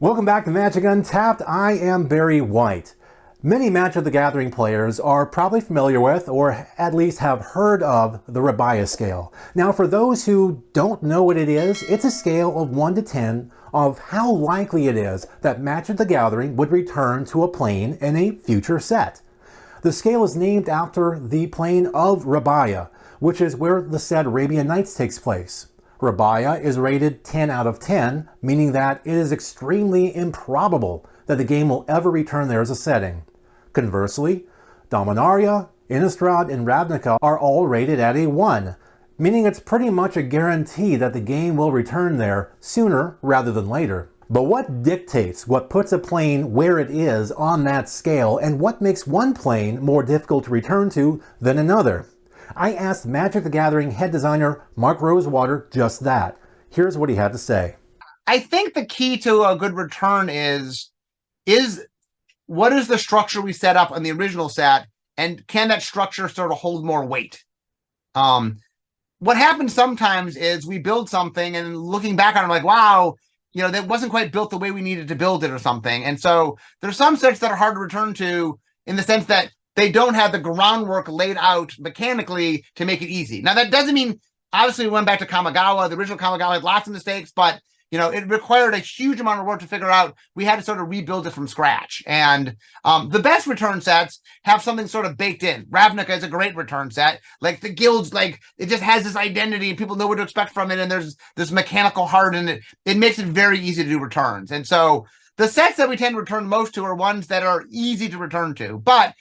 Welcome back to Magic Untapped. I am Barry White. Many Magic the Gathering players are probably familiar with, or at least have heard of, the Rabiah scale. Now, for those who don't know what it is, it's a scale of 1 to 10 of how likely it is that Magic the Gathering would return to a plane in a future set. The scale is named after the plane of Rabiah, which is where the said Arabian Nights takes place. Rabiah is rated 10 out of 10, meaning that it is extremely improbable that the game will ever return there as a setting. Conversely, Dominaria, Innistrad, and Ravnica are all rated at a 1, meaning it's pretty much a guarantee that the game will return there sooner rather than later. But what dictates what puts a plane where it is on that scale, and what makes one plane more difficult to return to than another? I asked Magic the Gathering head designer Mark Rosewater just that. Here's what he had to say. I think the key to a good return is what is the structure we set up on the original set, and can that structure sort of hold more weight? What happens sometimes is we build something and looking back on it, like, wow, that wasn't quite built the way we needed to build it or something. And so there's some sets that are hard to return to in the sense that they don't have the groundwork laid out mechanically to make it easy. Now, that doesn't mean, obviously, we went back to Kamigawa. The original Kamigawa had lots of mistakes, but it required a huge amount of work to figure out. We had to sort of rebuild it from scratch. And the best return sets have something sort of baked in. Ravnica is a great return set. Like the guilds, it just has this identity and people know what to expect from it. And there's this mechanical heart in it. It makes it very easy to do returns. And so the sets that we tend to return most to are ones that are easy to return to. But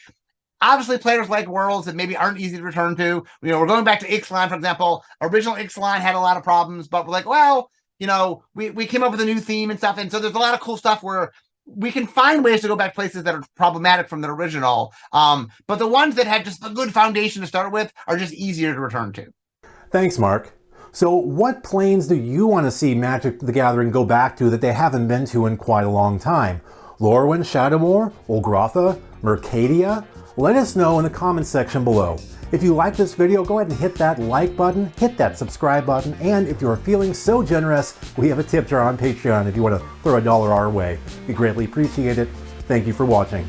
obviously, players like worlds that maybe aren't easy to return to. We're going back to Ixalan, for example. Original Ixalan had a lot of problems, but we're like, well, we came up with a new theme and stuff. And so there's a lot of cool stuff where we can find ways to go back places that are problematic from the original. But the ones that had just a good foundation to start with are just easier to return to. Thanks, Mark. So what planes do you want to see Magic the Gathering go back to that they haven't been to in quite a long time? Lorwyn, Shadowmoor, Olgrotha, Mercadia? Let us know in the comments section below. If you like this video, go ahead and hit that like button, hit that subscribe button, and if you're feeling so generous, we have a tip jar on Patreon if you want to throw $1 our way. We greatly appreciate it. Thank you for watching.